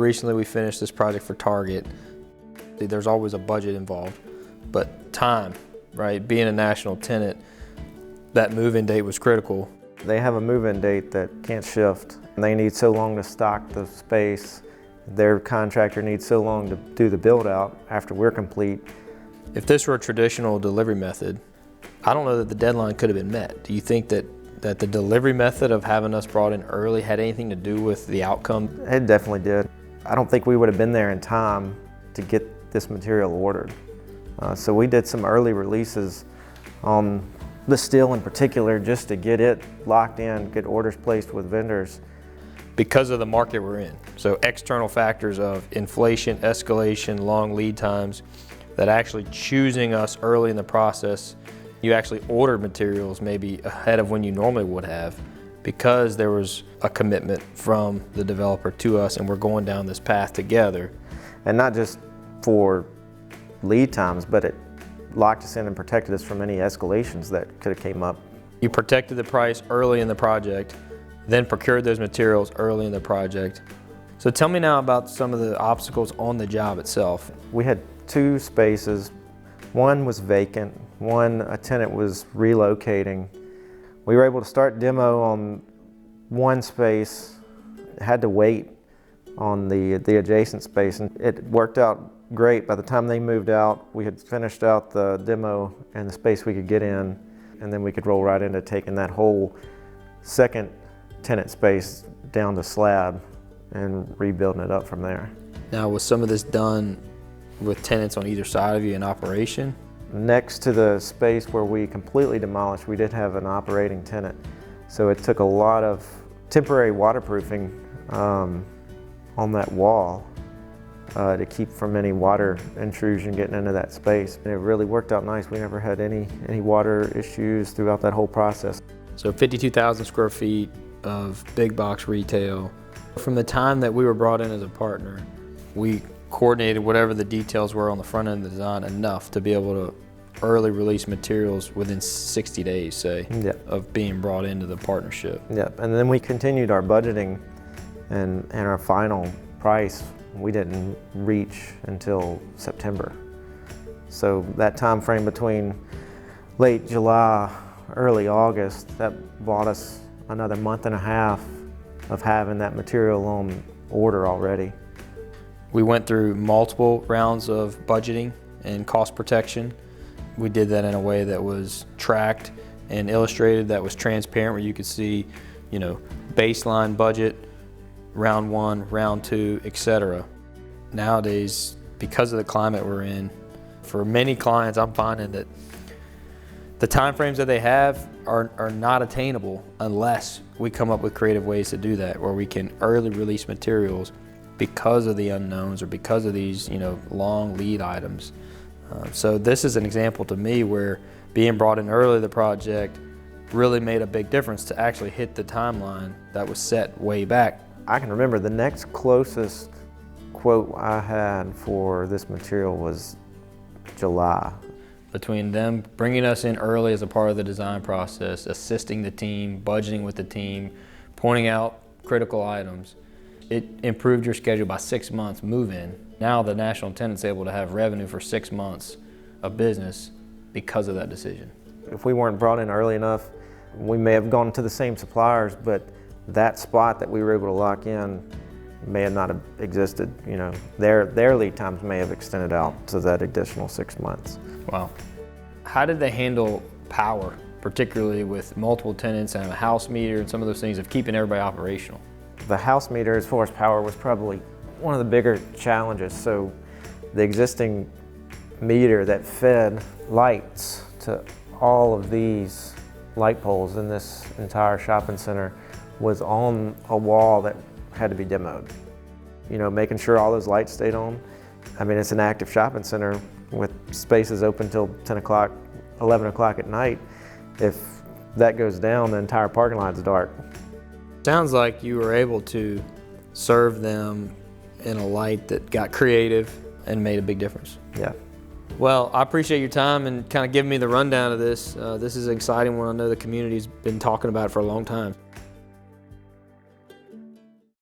Recently we finished this project for Target. There's always a budget involved, but time, right? Being a national tenant, that move-in date was critical. They have a move-in date that can't shift. They need so long to stock the space. Their contractor needs so long to do the build-out after we're complete. If this were a traditional delivery method, I don't know that the deadline could have been met. Do you think that the delivery method of having us brought in early had anything to do with the outcome? It definitely did. I don't think we would have been there in time to get this material ordered. So we did some early releases on the steel in particular just to get it locked in, get orders placed with vendors. Because of the market we're in. So external factors of inflation, escalation, long lead times, that actually choosing us early in the process, you actually ordered materials maybe ahead of when you normally would have because there was a commitment from the developer to us and we're going down this path together. And not just for lead times, but it locked us in and protected us from any escalations that could have came up. You protected the price early in the project, then procured those materials early in the project. So tell me now about some of the obstacles on the job itself. We had 2 spaces. One was vacant, one a tenant was relocating. We were able to start demo on one space, had to wait on the adjacent space, and it worked out great. By the time they moved out, we had finished out the demo and the space we could get in, and then we could roll right into taking that whole second tenant space down to slab and rebuilding it up from there. Now, was some of this done with tenants on either side of you in operation? Next to the space where we completely demolished, we did have an operating tenant. So it took a lot of temporary waterproofing on that wall to keep from any water intrusion getting into that space. And it really worked out nice. We never had any water issues throughout that whole process. So 52,000 square feet of big box retail. From the time that we were brought in as a partner, we coordinated whatever the details were on the front end of the design enough to be able to early release materials within 60 days, say, of being brought into the partnership. Yep, and then we continued our budgeting and our final price we didn't reach until September. So that time frame between late July, early August, that bought us another month and a half of having that material on order already. We went through multiple rounds of budgeting and cost protection. We did that in a way that was tracked and illustrated, that was transparent, where you could see, baseline budget, round 1, round 2, etc. Nowadays, because of the climate we're in, for many clients, I'm finding that the time frames that they have are not attainable unless we come up with creative ways to do that, where we can early release materials because of the unknowns or because of these, long lead items. So this is an example to me where being brought in early to the project really made a big difference to actually hit the timeline that was set way back. I can remember the next closest quote I had for this material was July. Between them bringing us in early as a part of the design process, assisting the team, budgeting with the team, pointing out critical items, it improved your schedule by 6 months move-in. Now the national tenant's able to have revenue for 6 months of business because of that decision. If we weren't brought in early enough, we may have gone to the same suppliers, but that spot that we were able to lock in may have not have existed. Their lead times may have extended out to that additional 6 months. Wow. How did they handle power, particularly with multiple tenants and a house meter and some of those things of keeping everybody operational? The house meter, as far as power, was probably one of the bigger challenges. So the existing meter that fed lights to all of these light poles in this entire shopping center was on a wall that had to be demoed. Making sure all those lights stayed on. I mean, it's an active shopping center with spaces open till 10 o'clock, 11 o'clock at night. If that goes down, the entire parking lot's dark. Sounds like you were able to serve them in a light that got creative and made a big difference. Yeah. Well, I appreciate your time and kind of giving me the rundown of this. This is an exciting one. I know the community's been talking about it for a long time.